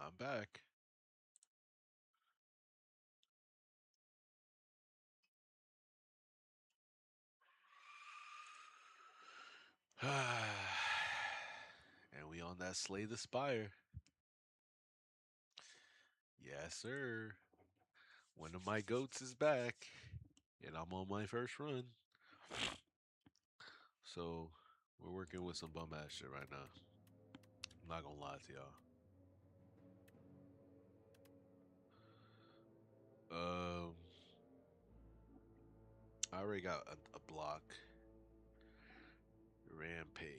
I'm back. And we on that Slay the Spire. Yes, sir. One of my goats is back. And I'm on my first run. So we're working with some bum ass shit right now. I'm not gonna lie to y'all. Um I already got a block. Rampage.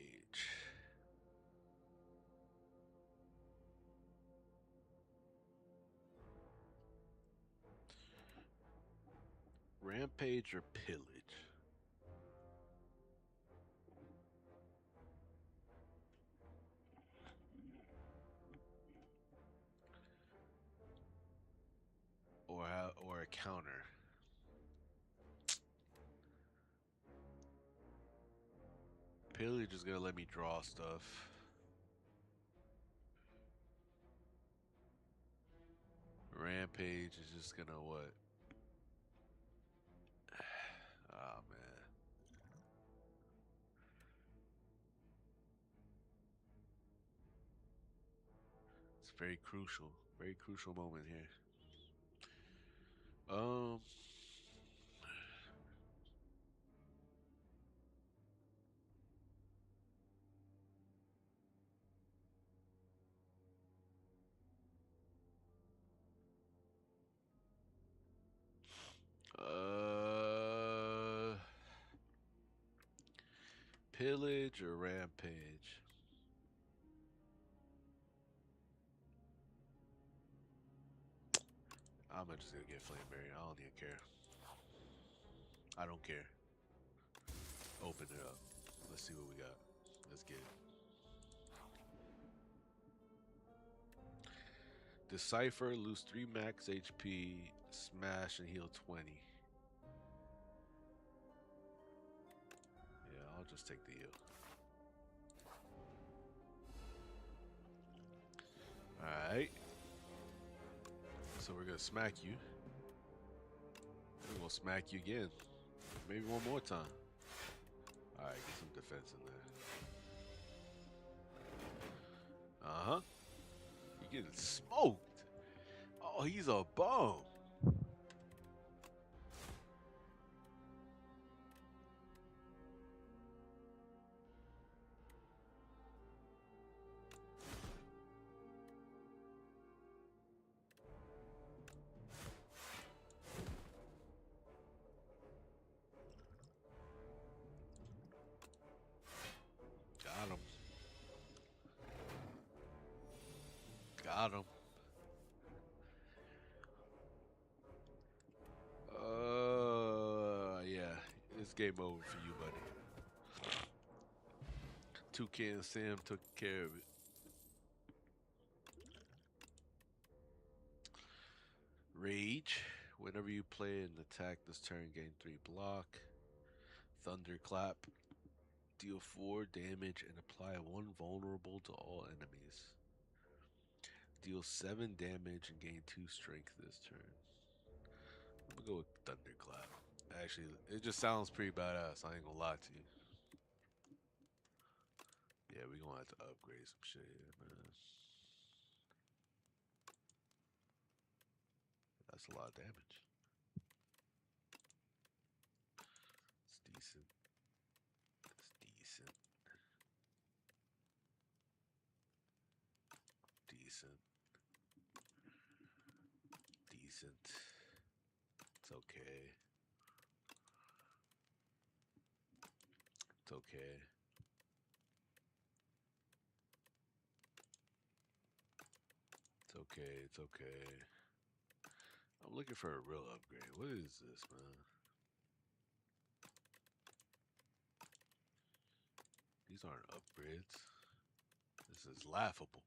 Rampage or pillage? Or a counter. Pillage is gonna let me draw stuff. Rampage is just gonna what? Oh man. It's very crucial moment here. Um, uh, pillage or rampage? I'm just gonna get flameberry. I don't even care. I don't care. Open it up. Let's see what we got. Let's get it. Decipher, lose 3 max HP, smash and heal 20. Yeah, I'll just take the heal. Alright. So we're gonna smack you. We're gonna smack you again. Maybe one more time. Alright, get some defense in there. Uh-huh. You're getting smoked. Oh, he's a bum. Got him. Got him. Yeah. It's game over for you, buddy. Toucan Sam took care of it. Rage. Whenever you play an attack this turn, gain 3 block. Thunderclap. Deal 4 damage and apply 1 vulnerable to all enemies. Deal 7 damage and gain 2 strength this turn. I'm gonna go with Thunderclap. Actually, it just sounds pretty badass. I ain't gonna lie to you. Yeah, we gonna have to upgrade some shit here, man. That's a lot of damage. It's decent. It's decent. Decent. Decent. It's okay. It's okay. It's okay. It's okay. I'm looking for a real upgrade. What is this, man? These aren't upgrades. This is laughable.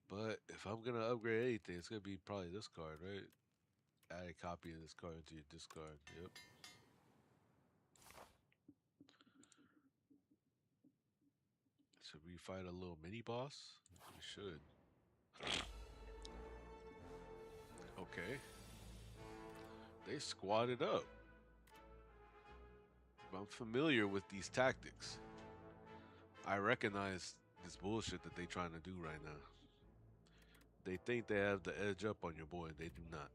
But if I'm gonna upgrade anything, it's gonna be probably this card, right? Add a copy of this card into your discard. Yep. It's Should we fight a little mini boss? We should. Okay. They squatted up. I'm familiar with these tactics. I recognize this bullshit that they trying to do right now. They think they have the edge up on your boy. They do not.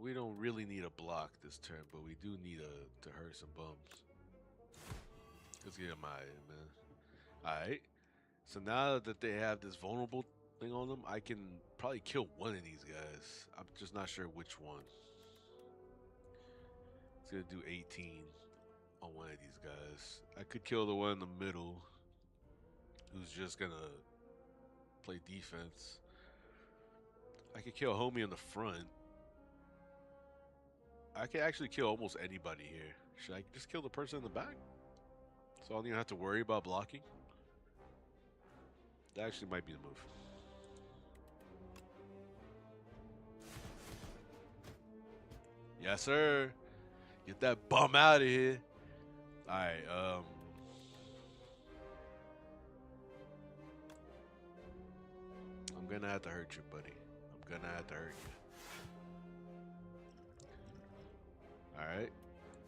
We don't really need a block this turn, but we do need to hurt some bums. Let's get him out of here, man. Alright. So now that they have this vulnerable thing on them, I can probably kill one of these guys. I'm just not sure which one. It's gonna do 18 on one of these guys. I could kill the one in the middle who's just gonna play defense. I could kill homie in the front. I could actually kill almost anybody here. Should I just kill the person in the back? So I don't even have to worry about blocking? That actually might be the move. Yes, sir. Get that bum out of here. Alright, I'm gonna have to hurt you, buddy. I'm gonna have to hurt you. Alright.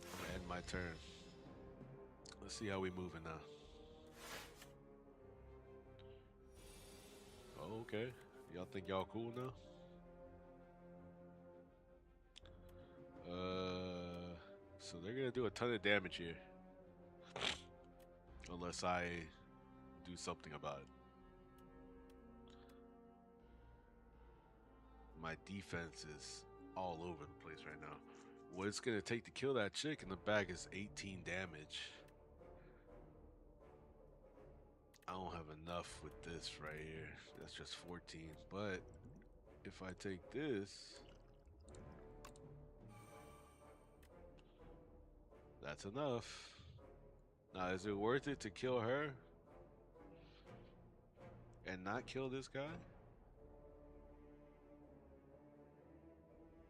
I'm gonna end my turn. Let's see how we moving now. Oh, okay. Y'all think y'all cool now? So they're gonna do a ton of damage here. Unless I do something about it. My defense is all over the place right now. What it's gonna take to kill that chick in the back is 18 damage. I don't have enough with this right here. That's just 14. But if I take this, that's enough. Now, is it worth it to kill her and not kill this guy?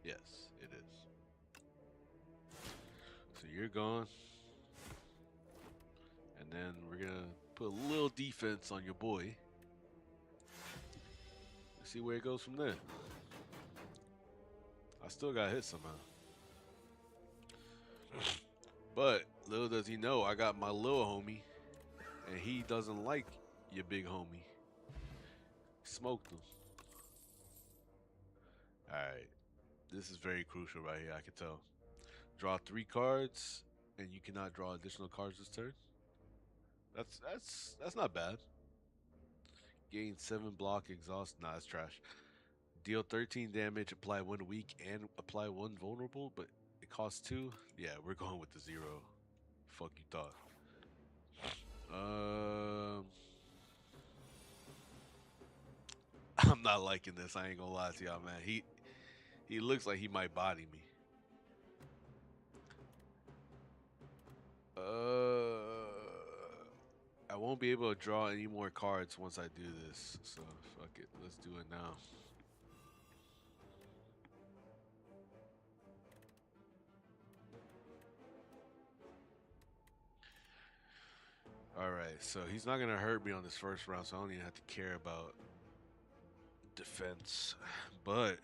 Yes, it is. So you're gone. And then we're gonna put a little defense on your boy. Let's see where it goes from there. I still got hit somehow. But little does he know, I got my little homie, and he doesn't like your big homie. Smoked him. Alright. This is very crucial right here, I can tell. Draw 3 cards, and you cannot draw additional cards this turn. That's not bad. Gain 7 block exhaust. Nah, it's trash. Deal 13 damage, apply 1 weak, and apply 1 vulnerable, but it costs 2. Yeah, we're going with the 0. Fuck you thought. I'm not liking this. I ain't gonna lie to y'all, man. He looks like he might body me. I won't be able to draw any more cards once I do this. So fuck it. Let's do it now. Alright, so he's not going to hurt me on this first round, so I don't even have to care about defense. But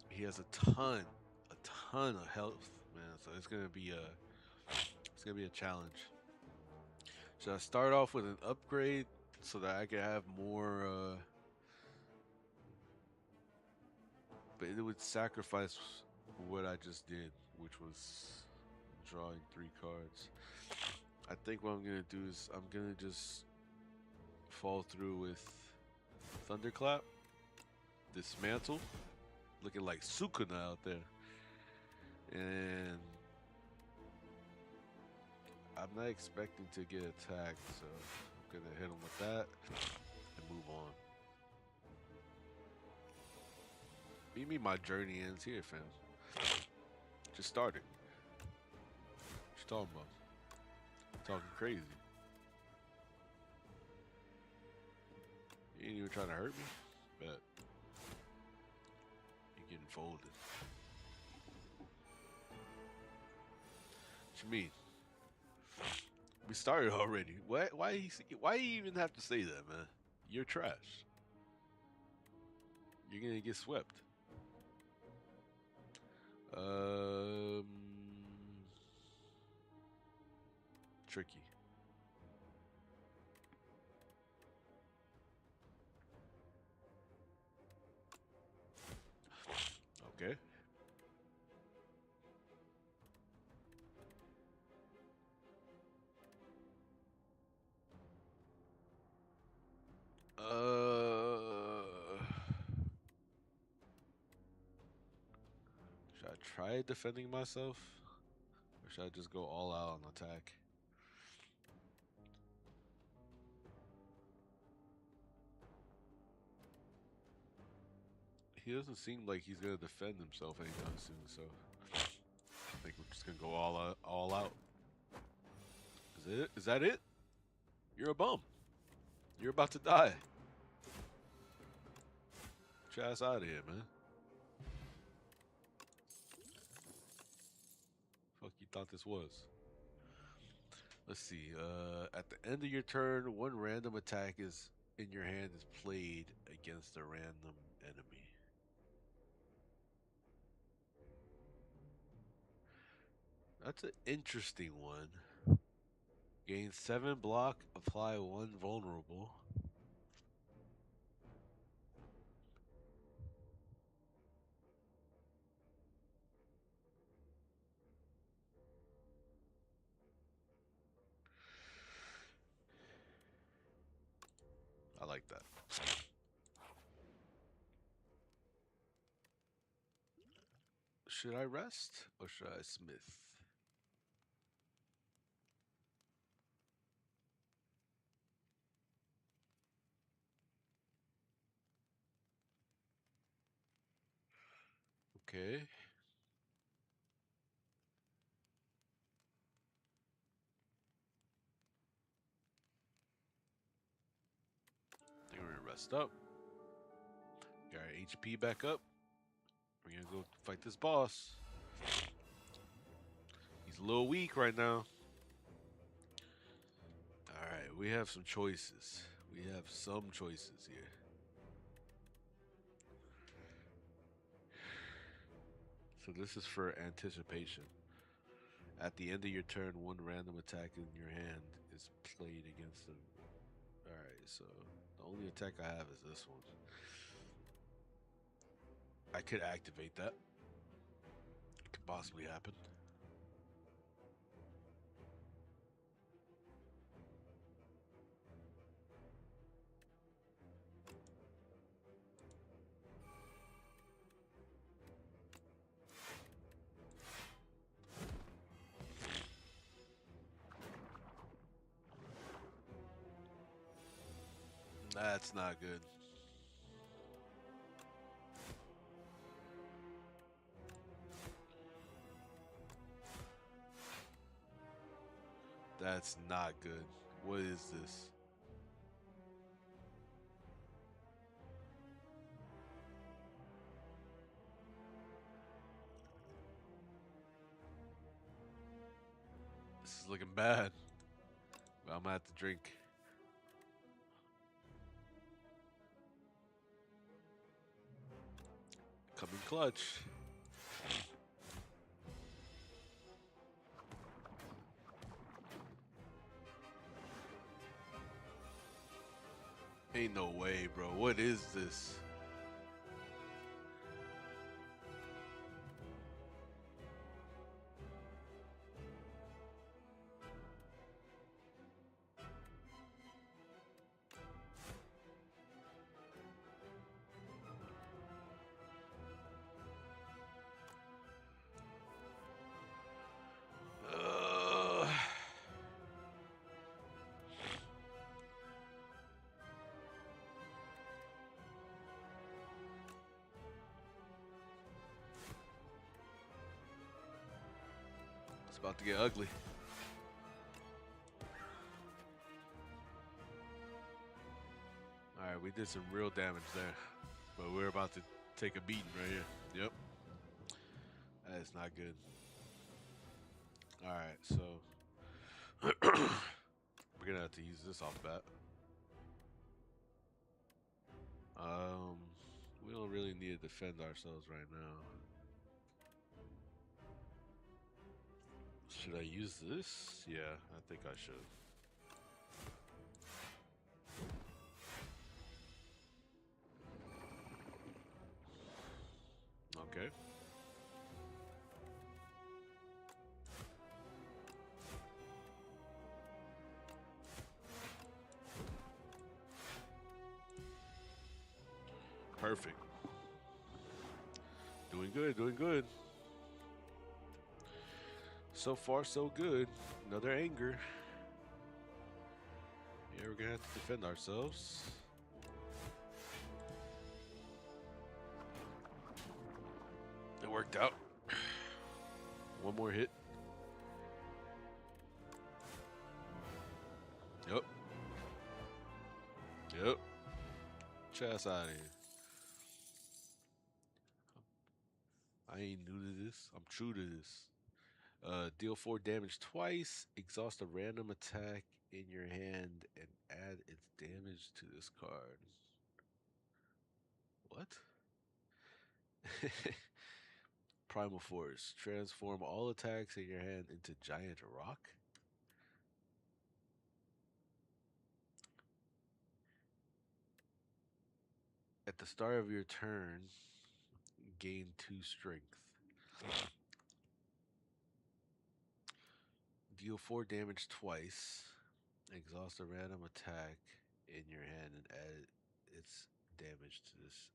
he has a ton of health, man. So it's going to be a challenge. Should I start off with an upgrade so that I can have more but it would sacrifice what I just did, which was drawing 3 cards. I think what I'm gonna do is I'm gonna just fall through with Thunderclap, Dismantle, looking like Sukuna out there, and I'm not expecting to get attacked, so I'm gonna hit him with that and move on. What do you mean my journey ends here, fam? Just started. What you talking about? Talking crazy. You ain't even trying to hurt me? Bet. You're getting folded. What you mean? We started already. What? Why you even have to say that, man? You're trash. You're gonna get swept. Um, Tricky. Okay. Should I try defending myself, or should I just go all out on attack? He doesn't seem like he's gonna defend himself anytime soon, so I think we're just gonna go all out. All out. Is it? Is that it? You're a bum. You're about to die. Get your ass out of here, man. Fuck you thought this was? Let's see. At the end of your turn, one random attack is in your hand is played against a random enemy. That's an interesting one. Gain 7 block, apply 1 vulnerable. I like that. Should I rest or should I smith? Okay. I think we're gonna rest up. Get our HP back up. We're gonna go fight this boss. He's a little weak right now. Alright, we have some choices. We have some choices here. So this is for anticipation. At the end of your turn, one random attack in your hand is played against them. Alright, so the only attack I have is this one. I could activate that. It could possibly happen. That's not good. That's not good. What is this? This is looking bad. But I'm gonna have to drink. Coming clutch. Ain't no way, bro. What is this? It's about to get ugly. Alright, we did some real damage there. But we're about to take a beating right here. Yep. That is not good. Alright, so gonna have to use this off bat. Um, we don't really need to defend ourselves right now. Should I use this? Yeah, I think I should. Okay. Perfect. Doing good, doing good. So far, so good. Another anger. Yeah, we're gonna have to defend ourselves. It worked out. One more hit. Yep. Yep. Chest out of here. I ain't new to this. I'm true to this. Deal 4 damage twice. Exhaust a random attack in your hand and add its damage to this card. What? Primal Force. Transform all attacks in your hand into giant rock. At the start of your turn, gain 2 strength. Deal 4 damage twice. Exhaust a random attack in your hand and add its damage to this.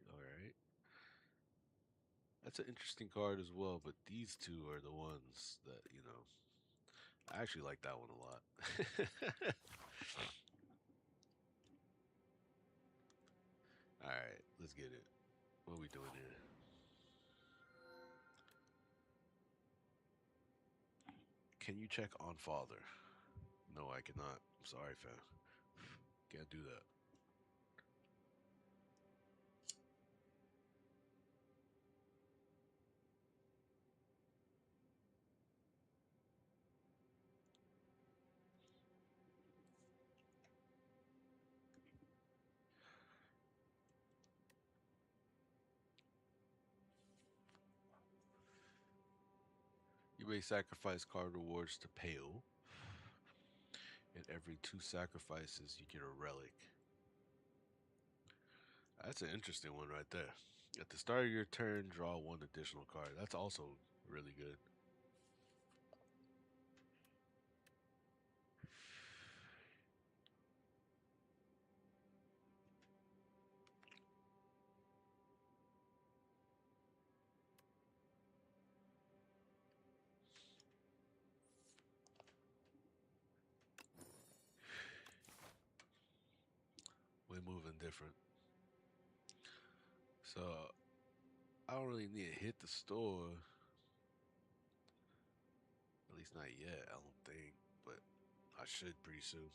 Alright. That's an interesting card as well, but these two are the ones that, I actually like that one a lot. Alright, let's get it. What are we doing here? Can you check on father? No, I cannot. I'm sorry, fam. Can't do that. You may sacrifice card rewards to Pale. And every 2 sacrifices, you get a relic. That's an interesting one right there. At the start of your turn, draw 1 additional card. That's also really good. We're moving different. So, I don't really need to hit the store. At least not yet, I don't think. But I should pretty soon.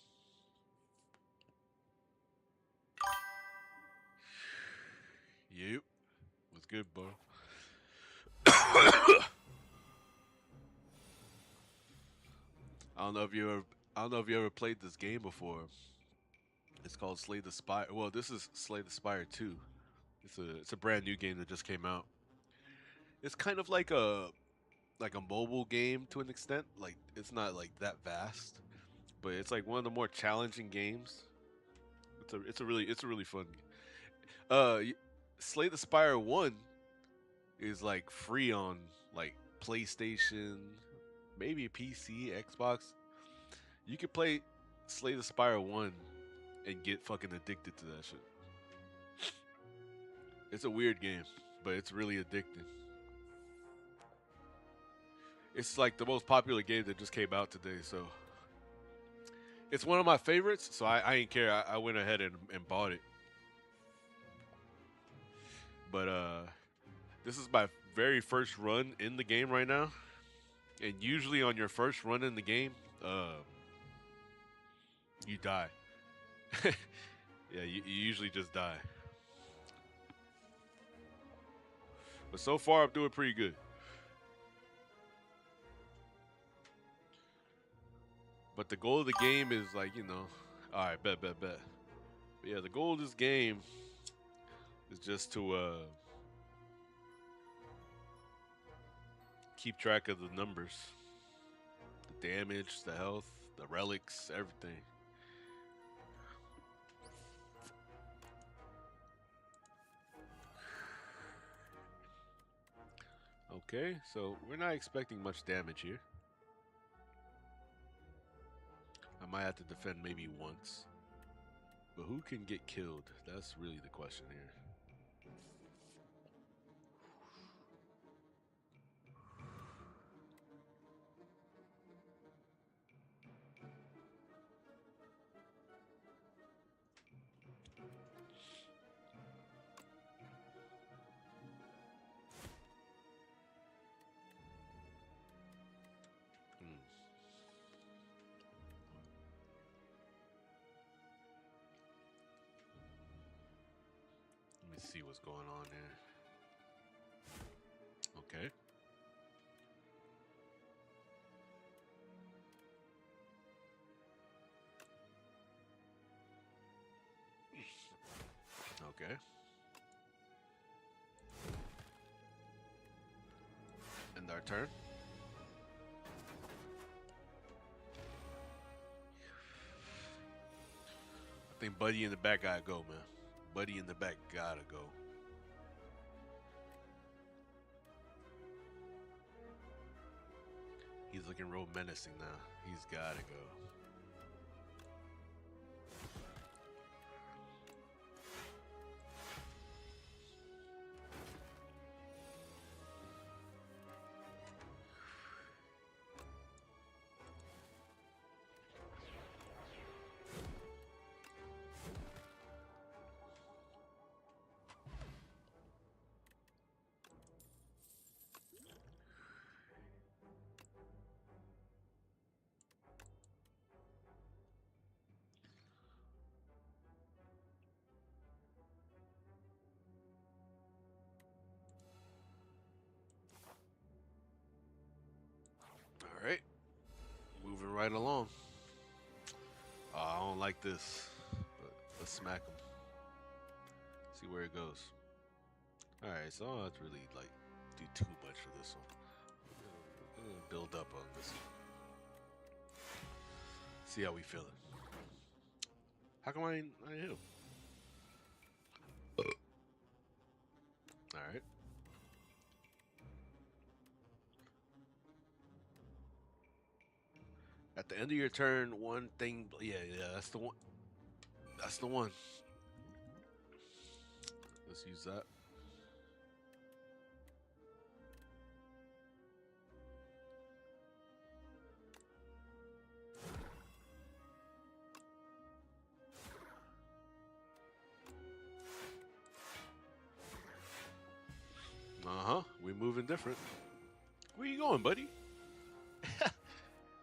Yep. Was good, bro. I don't know if you ever played this game before. It's called Slay the Spire. Well, this is Slay the Spire 2. It's a brand new game that just came out. It's kind of like a mobile game to an extent. Like it's not like that vast, but it's like one of the more challenging games. It's a really fun. Slay the Spire 1 is like free on like PlayStation, maybe PC, Xbox. You could play Slay the Spire 1 and get fucking addicted to that shit. It's a weird game, but it's really addicting. It's like the most popular game that just came out today, so it's one of my favorites. So I ain't care. I went ahead and bought it. But this is my very first run in the game right now, and usually on your first run in the game, you die. Yeah, you usually just die. But so far, I'm doing pretty good. But the goal of the game is like, all right, bet. But yeah, the goal of this game is just to keep track of the numbers, the damage, the health, the relics, everything. Okay, so we're not expecting much damage here. I might have to defend maybe once. But who can get killed? That's really the question here. Hmm. Let me see what's going on here. Okay. Okay. End our turn. I think Buddy in the back gotta go, man. Buddy in the back gotta go. He's looking real menacing now. He's gotta go. All right. Moving right along. I don't like this, but let's smack him. See where it goes. All right, so I don't have to really like do too much for this one. We're gonna build up on this one. See how we feeling. How come I ain't hit him? All right. At the end of your turn, one thing. Yeah, that's the one. That's the one. Let's use that. We're moving different. Where you going, buddy?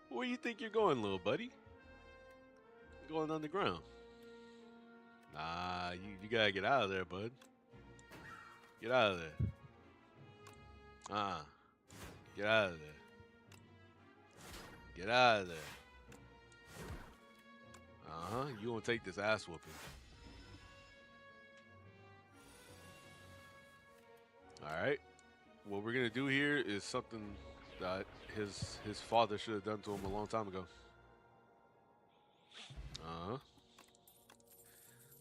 Where you think you're going, little buddy? You're going underground. Nah, you gotta get out of there, bud. Get out of there. Ah, get out of there. Get out of there. You gonna take this ass whooping. Alright. What we're gonna do here is something that his father should have done to him a long time ago.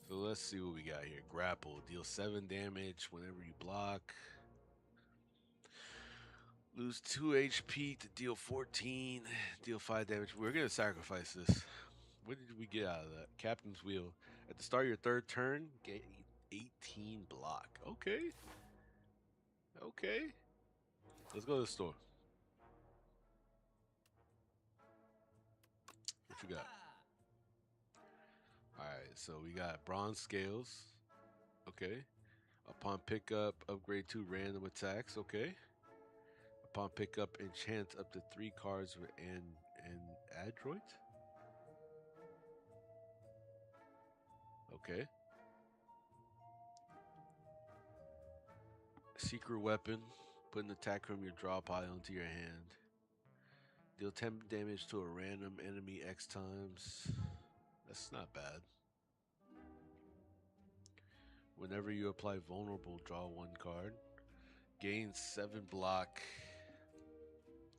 So let's see what we got here. Grapple. Deal 7 damage whenever you block. Lose 2 HP to deal 14. Deal 5 damage. We're going to sacrifice this. What did we get out of that? Captain's Wheel. At the start of your third turn, get 18 block. Okay. Okay. Let's go to the store. What you got? Alright, so we got bronze scales. Okay. Upon pickup, upgrade 2 random attacks. Okay. Upon pickup, enchant up to 3 cards and adroit. Okay. Secret weapon. Put an attack from your draw pile into your hand. Deal 10 damage to a random enemy X times. That's not bad. Whenever you apply vulnerable, draw one card. Gain 7 block.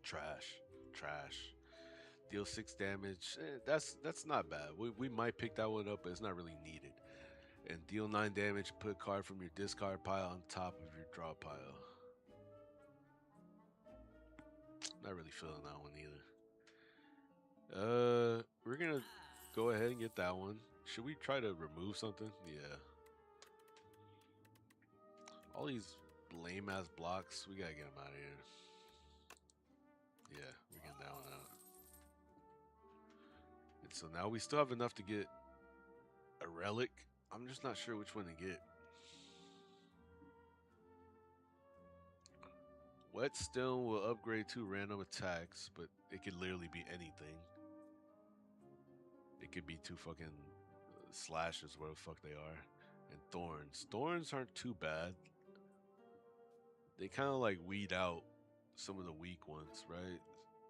Trash. Trash. Deal 6 damage. That's not bad. We might pick that one up, but it's not really needed. And deal 9 damage. Put a card from your discard pile on top of your draw pile. Not really feeling that one either. We're gonna go ahead and get that one. Should we try to remove something? Yeah. All these lame ass blocks, we gotta get them out of here. Yeah, we're getting that one out. And so now we still have enough to get a relic. I'm just not sure which one to get. Whetstone will upgrade 2 random attacks, but it could literally be anything. It could be 2 fucking slashes, whatever the fuck they are. And thorns. Thorns aren't too bad. They kind of like weed out some of the weak ones, right?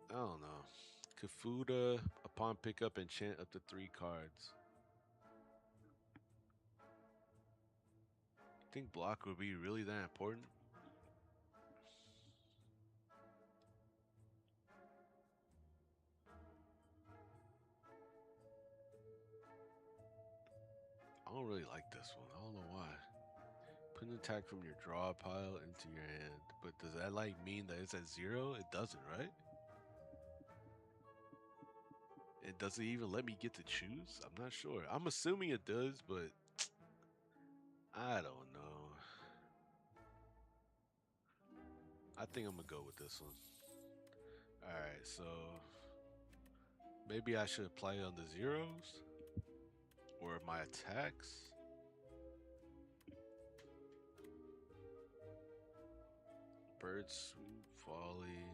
I don't know. Kafuda, upon pickup, enchant up to 3 cards. You think block would be really that important? I don't really like this one. I don't know why. Put an attack from your draw pile into your hand. But does that like mean that it's at 0? It doesn't, right? It doesn't even let me get to choose? I'm not sure. I'm assuming it does, but I don't know. I think I'm gonna go with this one. Alright, so maybe I should apply it on the zeros? Or my attacks? Bird swoop, volley.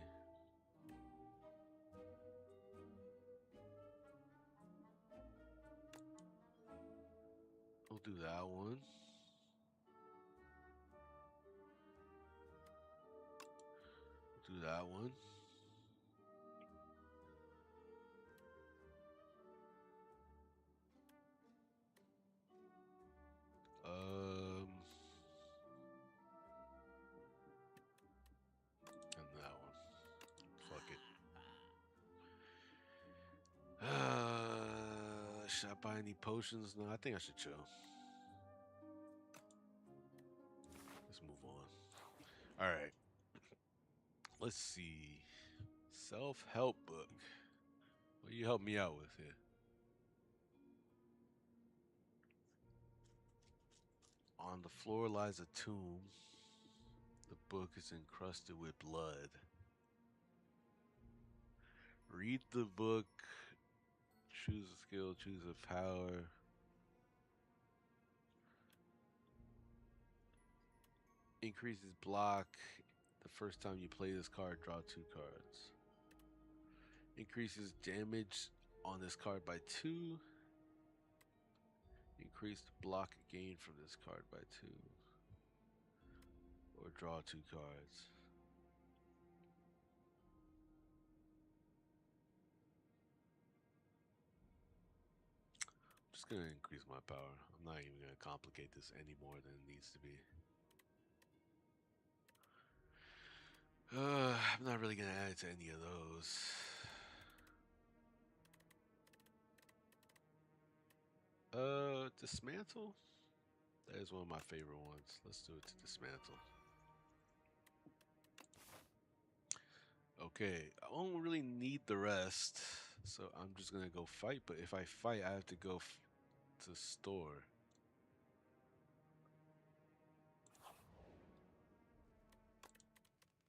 We'll do that one. We'll do that one. And that one. Fuck it. Should I buy any potions? No, I think I should chill. Let's move on. Alright. Let's see. Self-help book. What do you help me out with here? On the floor lies a tomb. The book is encrusted with blood. Read the book. Choose a skill, choose a power. Increases block. The first time you play this card, draw 2 cards. Increases damage on this card by 2. Increased block gain from this card by 2. Or draw 2 cards. I'm just gonna increase my power. I'm not even gonna complicate this any more than it needs to be. I'm not really gonna add it to any of those. Dismantle? That is one of my favorite ones. Let's do it to dismantle. Okay, I don't really need the rest, so I'm just gonna go fight. But if I fight, I have to go to store.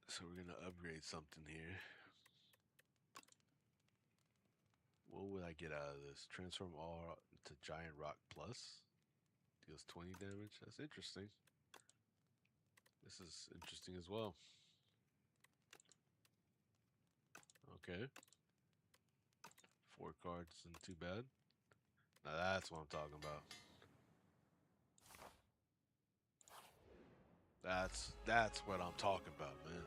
So we're gonna upgrade something here. What would I get out of this? Transform all to Giant Rock Plus. Deals 20 damage. That's interesting. This is interesting as well. Okay. 4 cards isn't too bad. Now that's what I'm talking about. That's what I'm talking about, man.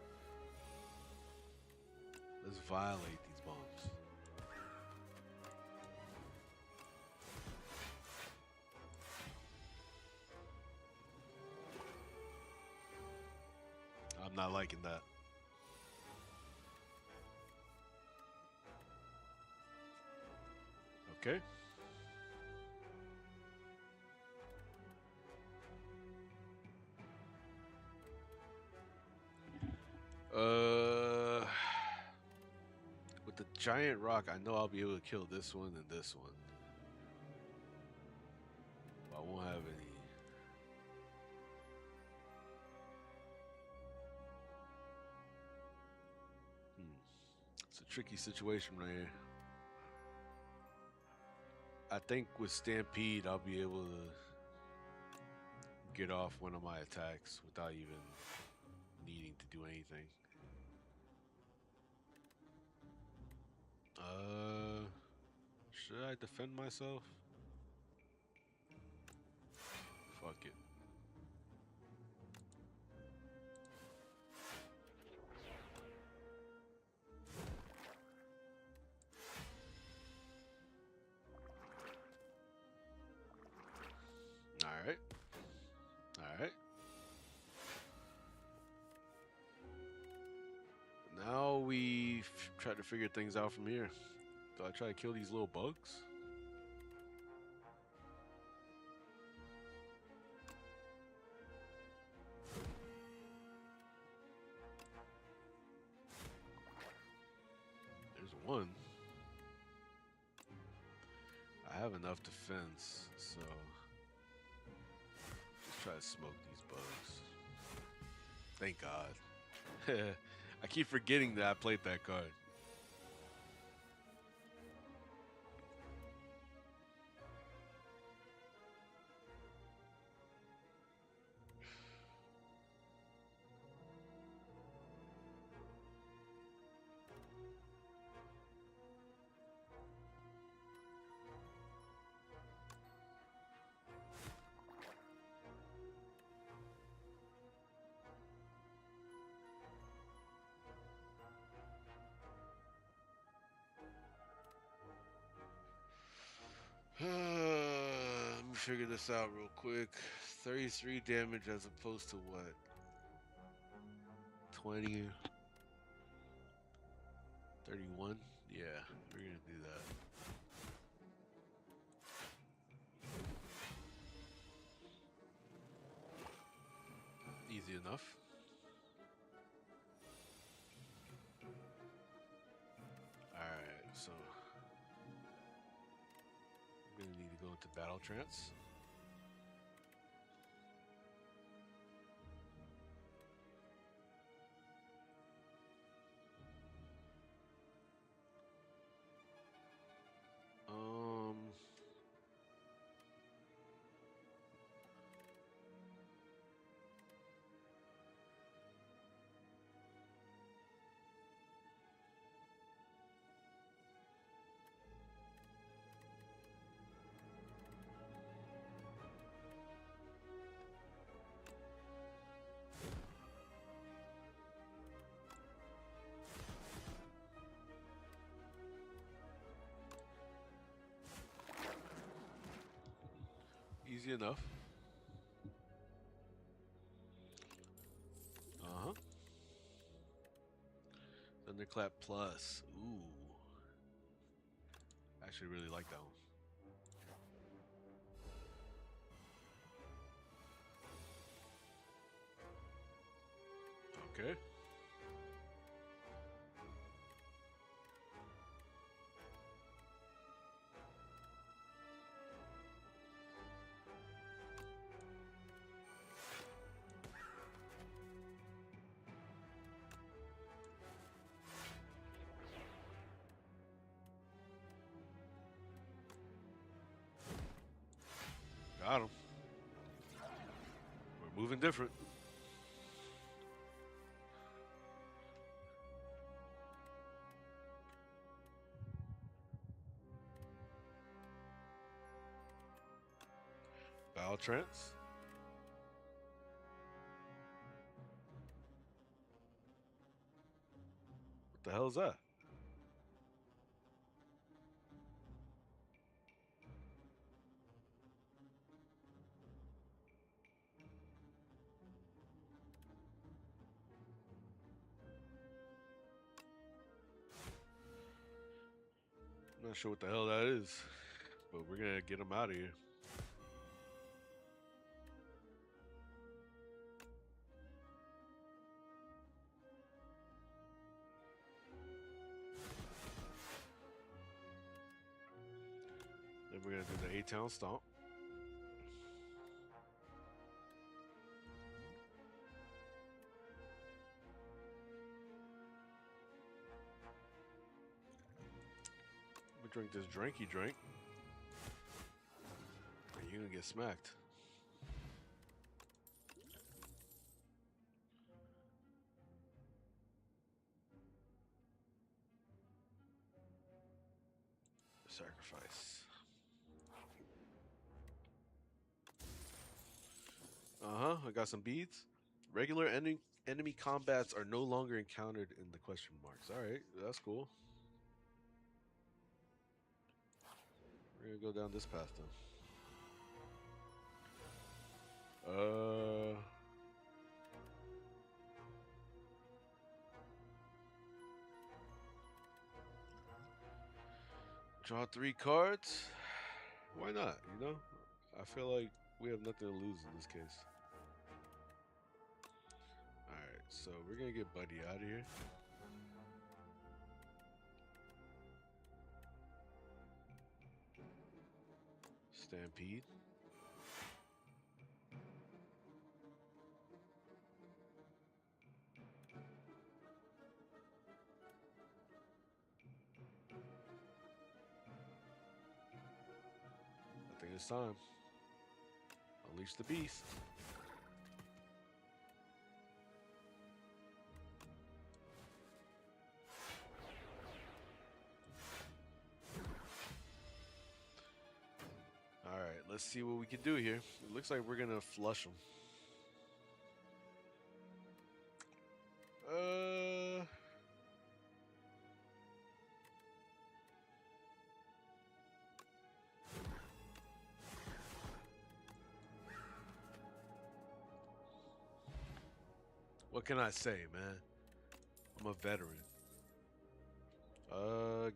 Let's violate these not liking that. Okay. Uh, with the giant rock, I know I'll be able to kill this one and this one. I won't have any. Hmm. It's a tricky situation right here. I think with Stampede, I'll be able to get off one of my attacks without even needing to do anything. Should I defend myself? Fuck it. Alright. Alright. Now we try to figure things out from here. Do I try to kill these little bugs? There's one. I have enough defense, so just try to smoke these bugs. Thank God. I keep forgetting that I played that card. Let me figure this out real quick. 33 damage as opposed to what? 20? 31? Yeah, we're gonna do that. Easy enough. Alright, so I'm gonna need to go into battle trance. Easy enough. Uh-huh. Thunderclap plus. Ooh. Actually really like that one. Okay. Got him. We're moving different. Battle trance. What the hell is that? I'm not sure what the hell that is, but we're gonna get him out of here. Then we're gonna do the A-Town Stomp. We drink this drink you drink. And you're gonna get smacked. Sacrifice. I got some beads. Regular enemy combats are no longer encountered in the question marks. Alright, that's cool. We're gonna go down this path then. Draw 3 cards. Why not? You know, I feel like we have nothing to lose in this case. All right, so we're gonna get Buddy out of here. Stampede. I think it's time. Unleash the beast. All right, let's see what we can do here. It looks like we're gonna flush them. What can I say, man? I'm a veteran.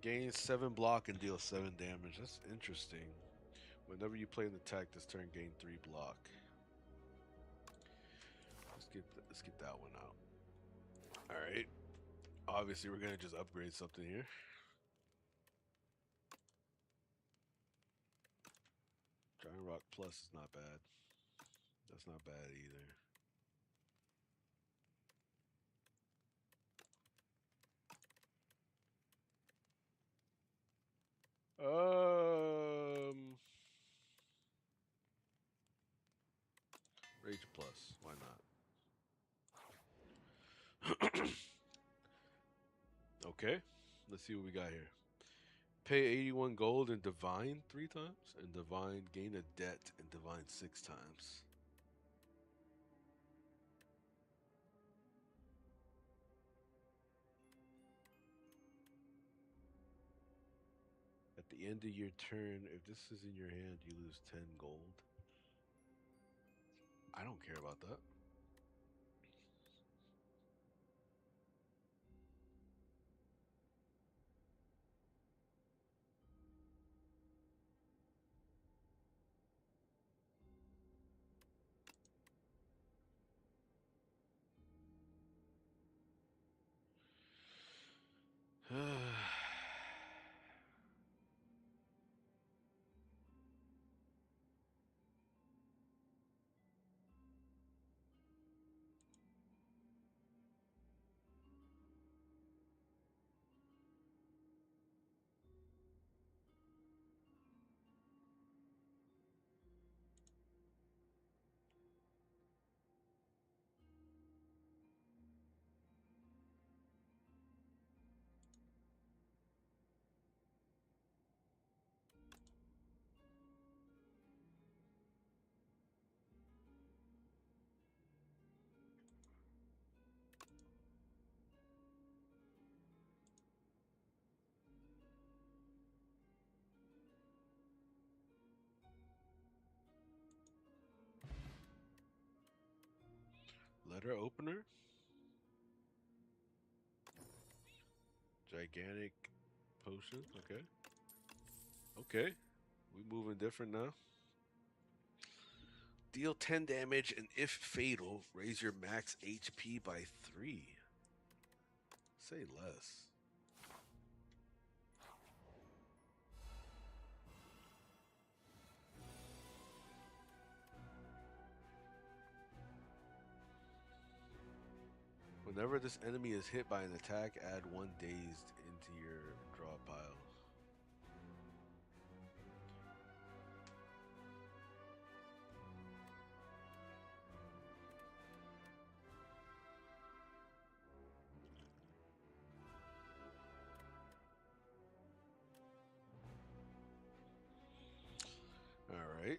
Gain 7 block and deal 7 damage. That's interesting. Whenever you play an attack this turn, gain 3 block. Let's get that one out. All right. Obviously, we're gonna just upgrade something here. Giant Rock Plus is not bad. That's not bad either. Rage Plus. Why not? Okay. Let's see what we got here. Pay 81 gold and Divine 3 times, and Divine gain a debt and Divine 6 times. At the end of your turn, if this is in your hand, you lose 10 gold. I don't care about that. Letter opener. Gigantic potion. Okay. Okay, we moving different now. Deal 10 damage, and if fatal, raise your max HP by 3. Say less. Whenever this enemy is hit by an attack, add 1 dazed into your draw pile. All right.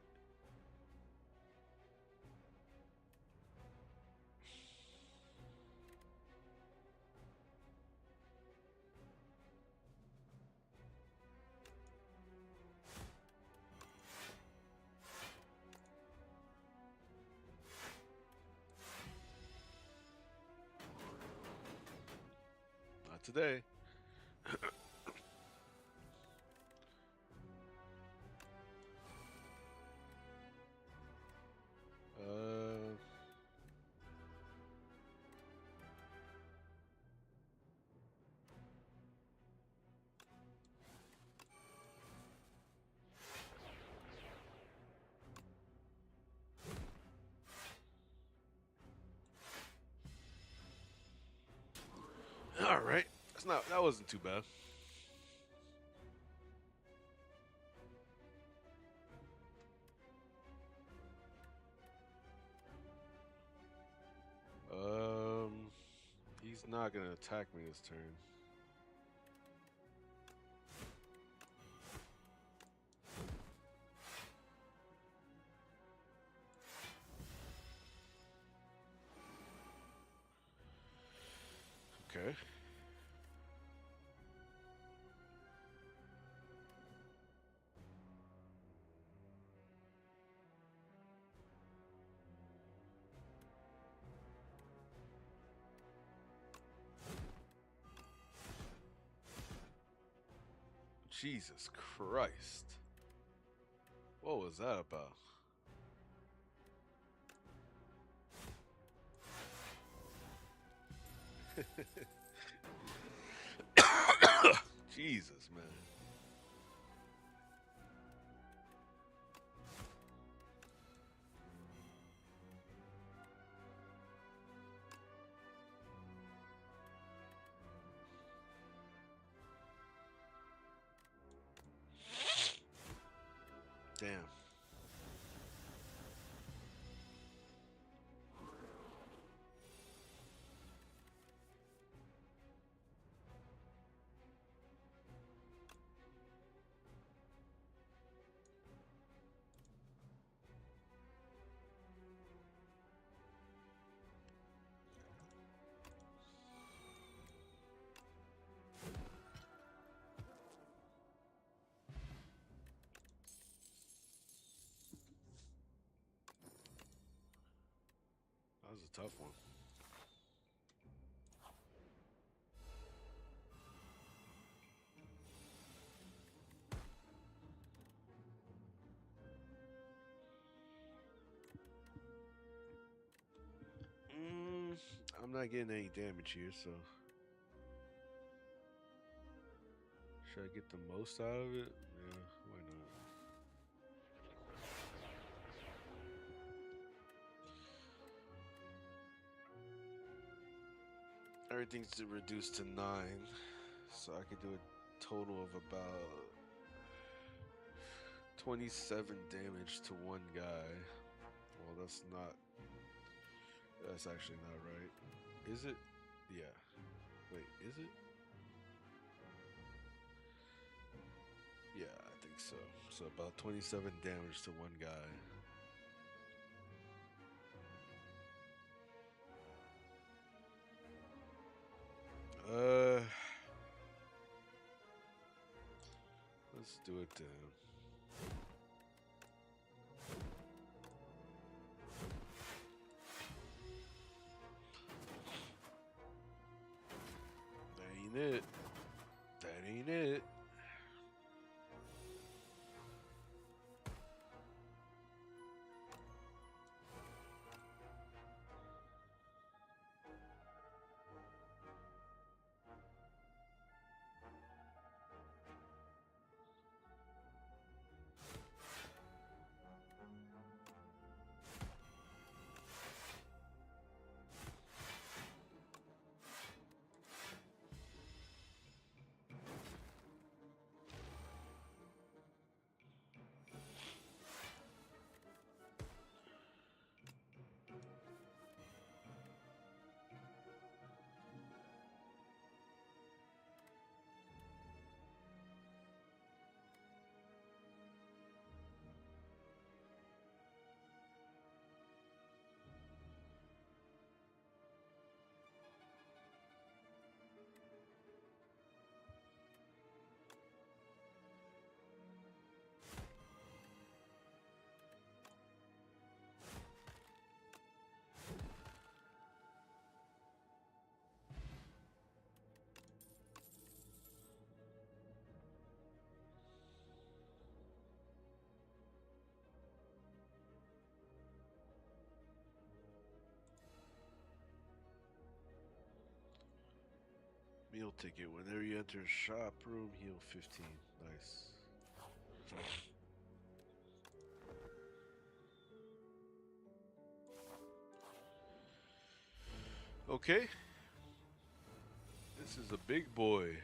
Not today. Uh, all right. That wasn't too bad. Um, he's not gonna attack me this turn. Okay. Jesus Christ. What was that about? Jesus, man. Damn. That was a tough one. Mm, I'm not getting any damage here, so should I get the most out of it? Yeah, why not? Everything's reduced to 9, so I could do a total of about 27 damage to one guy. Well, that's not. That's actually not right. Is it? Yeah. Wait, is it? Yeah, I think so. So about 27 damage to one guy. Uh, let's do it to him. That ain't it. That ain't it. Meal ticket. Whenever you enter a shop room, heal 15. Nice. Okay. This is a big boy.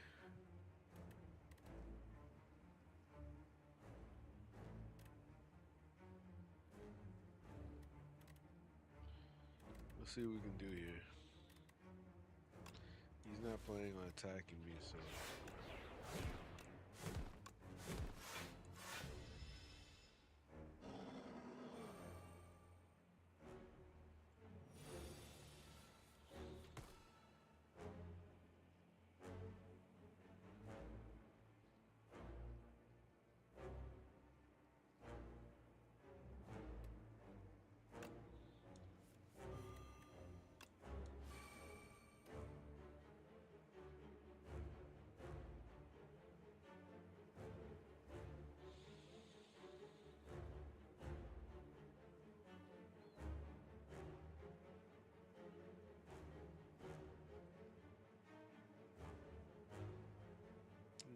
Let's see what we can do here. He's not planning on attacking me, so.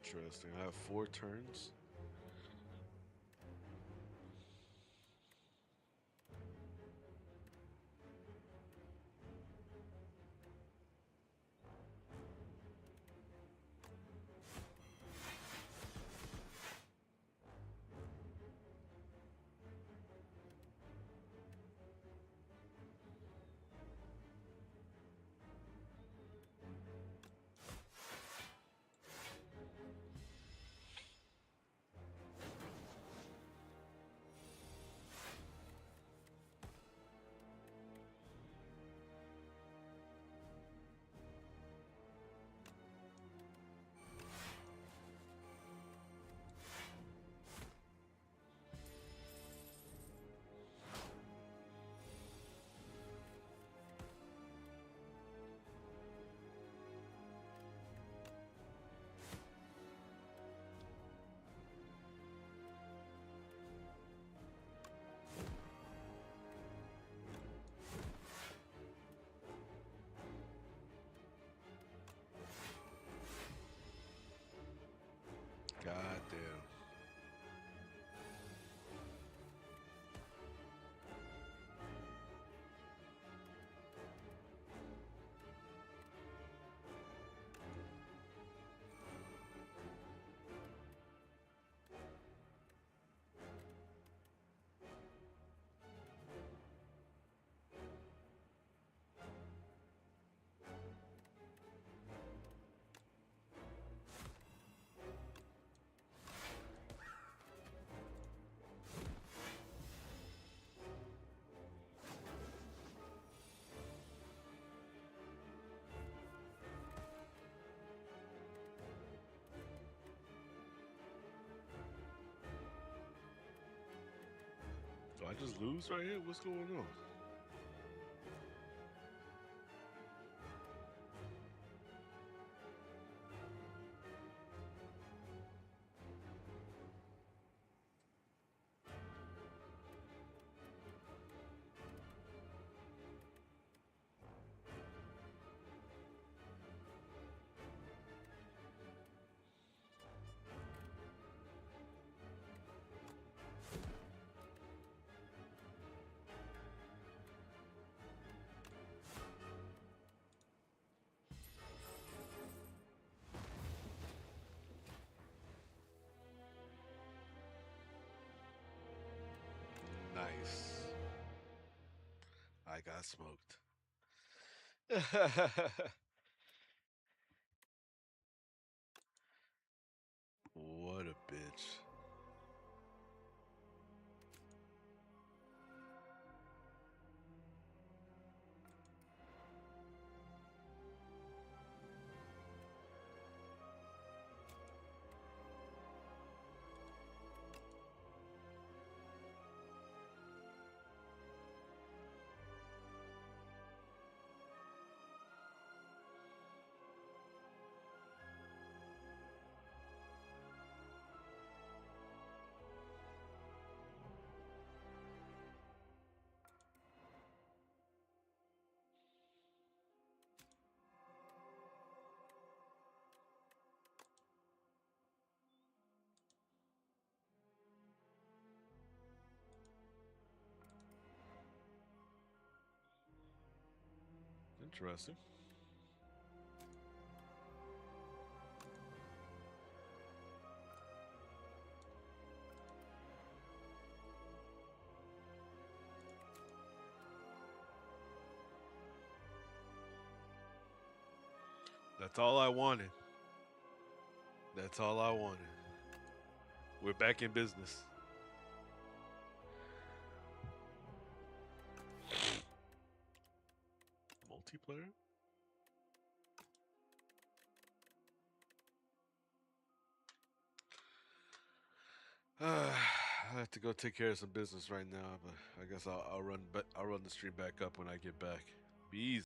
Interesting. I have 4 turns. God damn. Do I just lose right here? What's going on? Nice. I got smoked. What a bitch. Interesting. That's all I wanted. That's all I wanted. We're back in business. Multiplayer? I have to go take care of some business right now, but I guess I'll run the stream back up when I get back. Be easy.